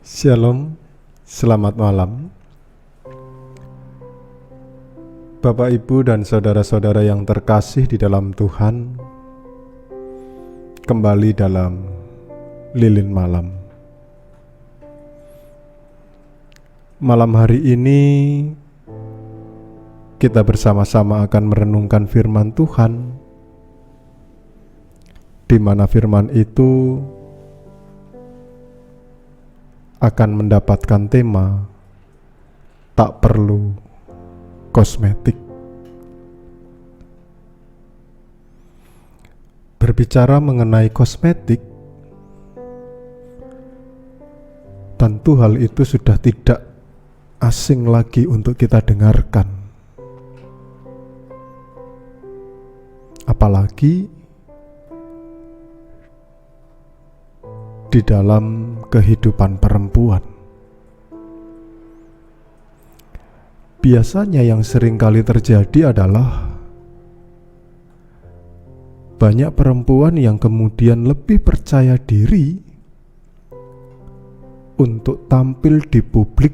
Shalom, selamat malam. Bapak, Ibu, dan saudara-saudara yang terkasih di dalam Tuhan, kembali dalam Lilin Malam. Malam hari ini kita bersama-sama akan merenungkan firman Tuhan, di mana firman itu akan mendapatkan tema tak perlu kosmetik. Berbicara mengenai kosmetik, tentu hal itu sudah tidak asing lagi untuk kita dengarkan. Apalagi di dalam kehidupan perempuan. Biasanya yang sering kali terjadi adalah banyak perempuan yang kemudian lebih percaya diri untuk tampil di publik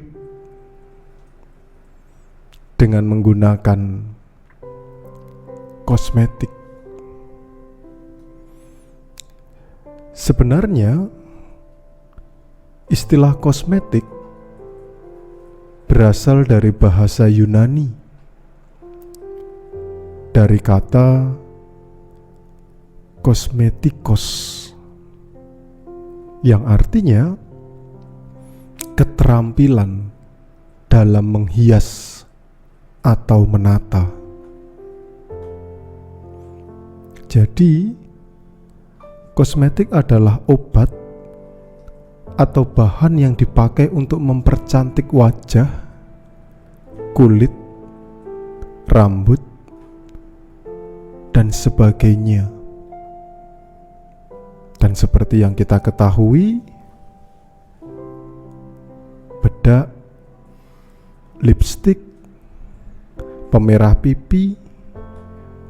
dengan menggunakan kosmetik. Sebenarnya istilah kosmetik berasal dari bahasa Yunani, dari kata kosmetikos, yang artinya keterampilan dalam menghias atau menata. Jadi, kosmetik adalah obat atau bahan yang dipakai untuk mempercantik wajah, kulit, rambut, dan sebagainya. Dan seperti yang kita ketahui, bedak, lipstik, pemerah pipi,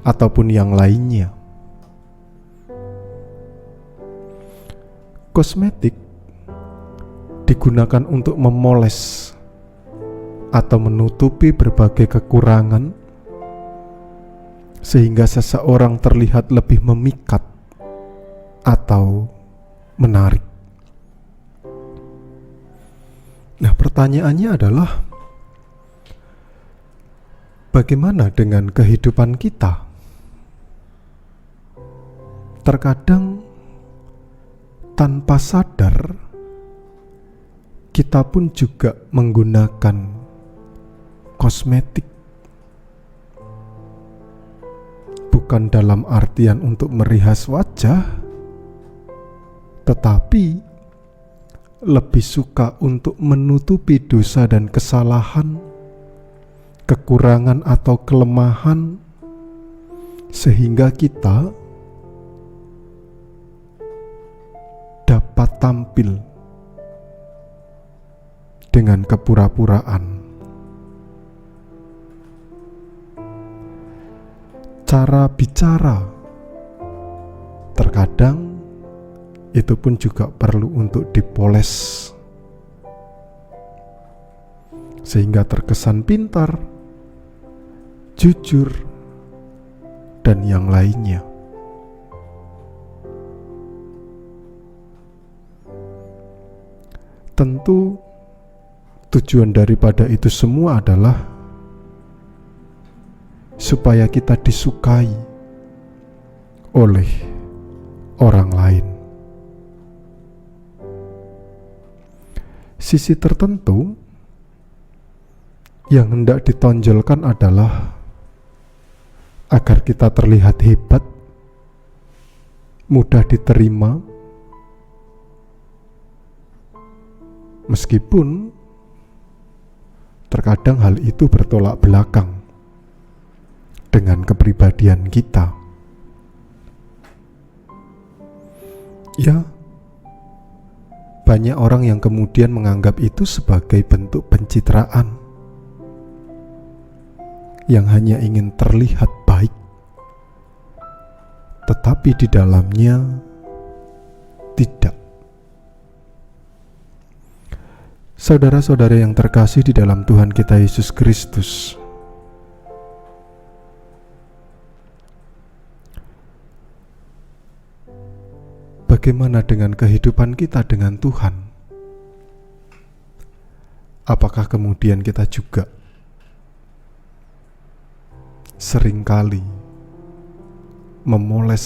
ataupun yang lainnya. Kosmetik digunakan untuk memoles atau menutupi berbagai kekurangan sehingga seseorang terlihat lebih memikat atau menarik. Nah, pertanyaannya adalah, bagaimana dengan kehidupan kita? Terkadang tanpa sadar kita pun juga menggunakan kosmetik, bukan dalam artian untuk merias wajah, tetapi lebih suka untuk menutupi dosa dan kesalahan, kekurangan atau kelemahan, sehingga kita dapat tampil dengan kepura-puraan. Cara bicara terkadang itu pun juga perlu untuk dipoles sehingga terkesan pintar, jujur, dan yang lainnya. Tentu tujuan daripada itu semua adalah supaya kita disukai oleh orang lain. Sisi tertentu yang hendak ditonjolkan adalah agar kita terlihat hebat, mudah diterima, meskipun terkadang hal itu bertolak belakang dengan kepribadian kita. Ya, banyak orang yang kemudian menganggap itu sebagai bentuk pencitraan, yang hanya ingin terlihat baik, tetapi di dalamnya tidak. Saudara-saudara yang terkasih di dalam Tuhan kita Yesus Kristus, bagaimana dengan kehidupan kita dengan Tuhan? Apakah kemudian kita juga seringkali memoles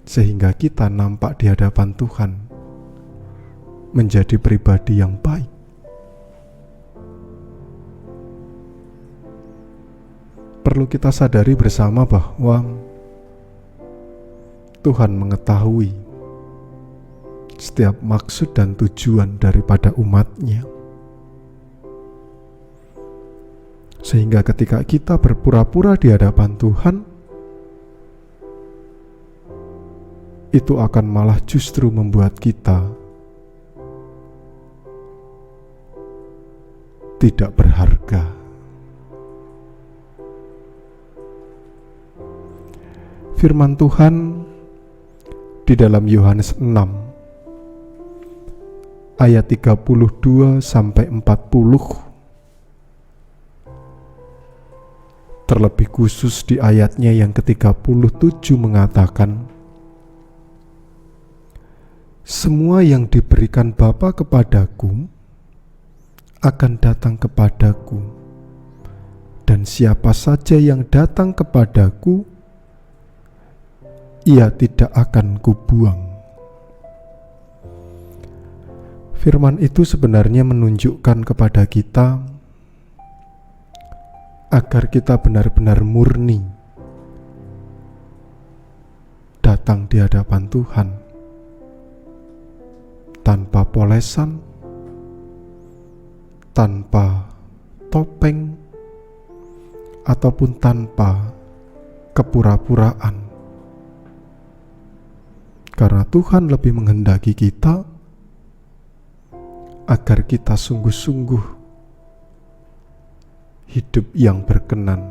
sehingga kita nampak di hadapan Tuhan menjadi pribadi yang baik? Perlu kita sadari bersama bahwa Tuhan mengetahui setiap maksud dan tujuan daripada umat-Nya. Sehingga ketika kita berpura-pura di hadapan Tuhan, itu akan malah justru membuat kita tidak berharga. Firman Tuhan di dalam Yohanes 6 ayat 32 sampai 40, terlebih khusus di ayatnya yang ke-37 mengatakan, "Semua yang diberikan Bapa kepadaku akan datang kepadaku, dan siapa saja yang datang kepadaku, ia tidak akan kubuang." Firman itu sebenarnya menunjukkan kepada kita agar kita benar-benar murni datang di hadapan Tuhan tanpa polesan, tanpa topeng, ataupun tanpa kepura-puraan. Karena Tuhan lebih menghendaki kita agar kita sungguh-sungguh hidup yang berkenan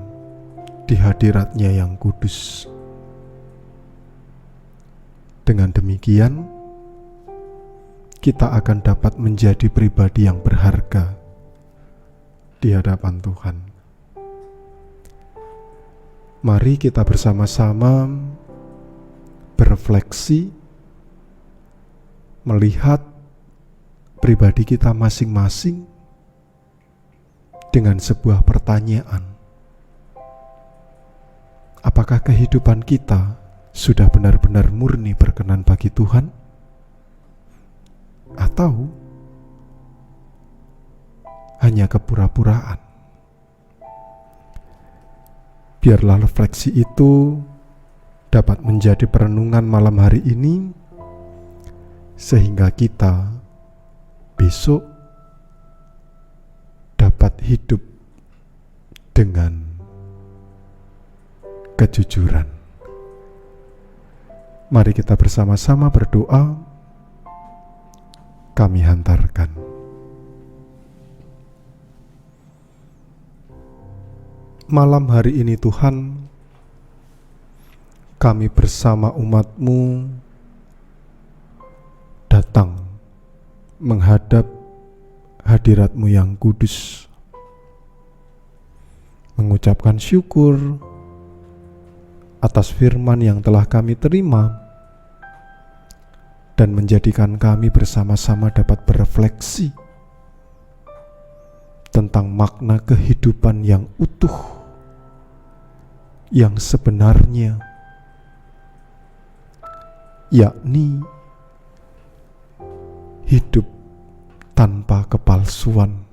di hadirat-Nya yang kudus. Dengan demikian, kita akan dapat menjadi pribadi yang berharga di hadapan Tuhan. Mari kita bersama-sama berefleksi, melihat pribadi kita masing-masing dengan sebuah pertanyaan. Apakah kehidupan kita sudah benar-benar murni berkenan bagi Tuhan? Atau hanya kepura-puraan? Biarlah refleksi itu dapat menjadi perenungan malam hari ini, sehingga kita besok dapat hidup dengan kejujuran. Mari kita bersama-sama berdoa. Kami hantarkan. Malam hari ini Tuhan, kami bersama umat-Mu datang menghadap hadirat-Mu yang kudus, mengucapkan syukur atas firman yang telah kami terima, dan menjadikan kami bersama-sama dapat berefleksi tentang makna kehidupan yang utuh, yang sebenarnya, yakni hidup tanpa kepalsuan.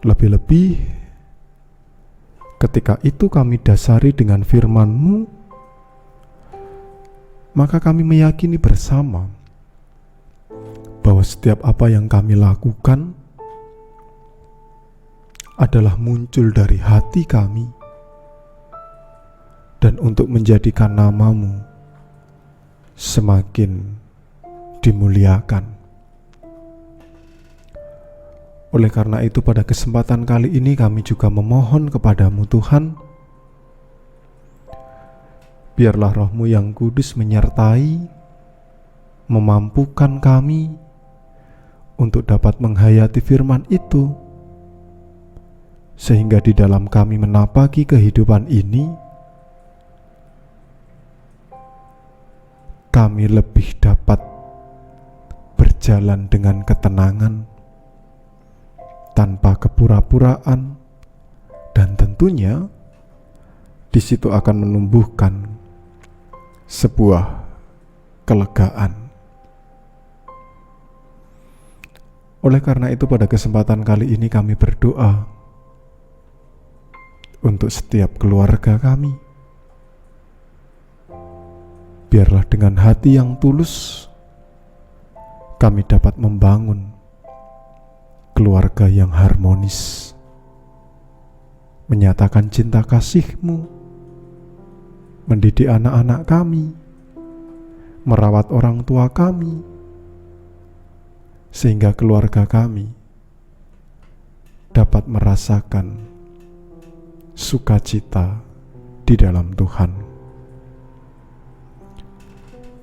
Lebih-lebih ketika itu kami dasari dengan firman-Mu, maka kami meyakini bersama bahwa setiap apa yang kami lakukan adalah muncul dari hati kami, dan untuk menjadikan nama-Mu semakin dimuliakan. Oleh karena itu, pada kesempatan kali ini kami juga memohon kepada-Mu Tuhan, biarlah Roh-Mu yang kudus menyertai, memampukan kami untuk dapat menghayati firman itu, sehingga di dalam kami menapaki kehidupan ini, kami lebih dapat berjalan dengan ketenangan, tanpa kepura-puraan, dan tentunya di situ akan menumbuhkan sebuah kelegaan. Oleh karena itu, pada kesempatan kali ini kami berdoa untuk setiap keluarga kami. Biarlah dengan hati yang tulus kami dapat membangun keluarga yang harmonis, menyatakan cinta kasih-Mu, mendidik anak-anak kami, merawat orang tua kami, sehingga keluarga kami dapat merasakan sukacita di dalam Tuhan.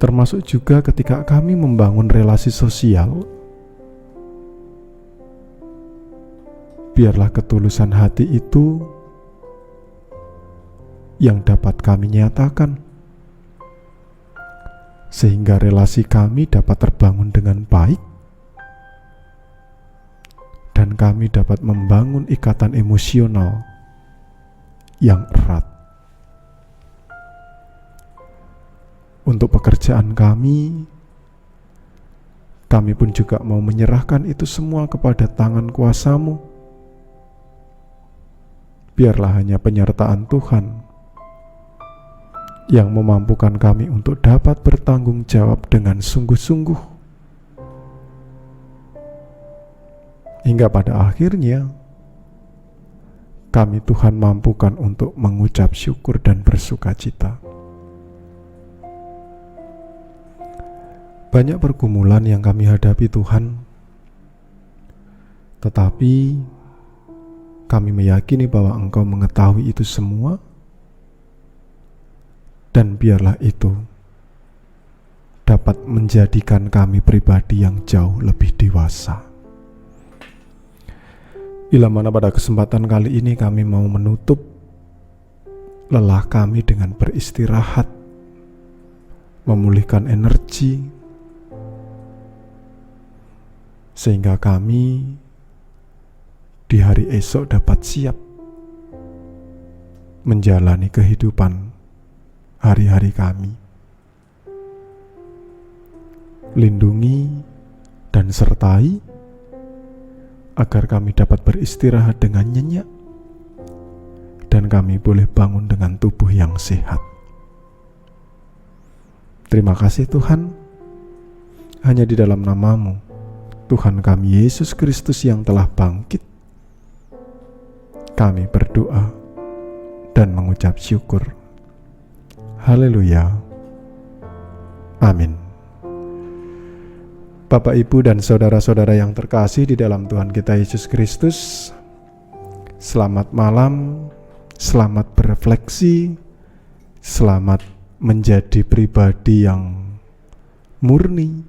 Termasuk juga ketika kami membangun relasi sosial, biarlah ketulusan hati itu yang dapat kami nyatakan, sehingga relasi kami dapat terbangun dengan baik, dan kami dapat membangun ikatan emosional yang erat. Untuk pekerjaan kami pun juga mau menyerahkan itu semua kepada tangan kuasa-Mu. Biarlah hanya penyertaan Tuhan yang memampukan kami untuk dapat bertanggung jawab dengan sungguh-sungguh, hingga pada akhirnya kami Tuhan mampukan untuk mengucap syukur dan bersukacita. Banyak pergumulan yang kami hadapi Tuhan, tetapi kami meyakini bahwa Engkau mengetahui itu semua, dan biarlah itu dapat menjadikan kami pribadi yang jauh lebih dewasa. Bila mana pada kesempatan kali ini kami mau menutup lelah kami dengan beristirahat, memulihkan energi, sehingga kami di hari esok dapat siap menjalani kehidupan hari-hari kami. Lindungi dan sertai agar kami dapat beristirahat dengan nyenyak, dan kami boleh bangun dengan tubuh yang sehat. Terima kasih Tuhan, hanya di dalam nama-Mu, Tuhan kami Yesus Kristus yang telah bangkit, kami berdoa dan mengucap syukur. Haleluya. Amin. Bapak, Ibu, dan saudara-saudara yang terkasih di dalam Tuhan kita Yesus Kristus, selamat malam, selamat berefleksi, selamat menjadi pribadi yang murni,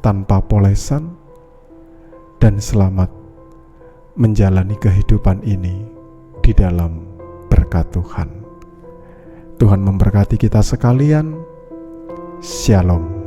tanpa polesan, dan selamat menjalani kehidupan ini di dalam berkat Tuhan. Tuhan memberkati kita sekalian. Shalom.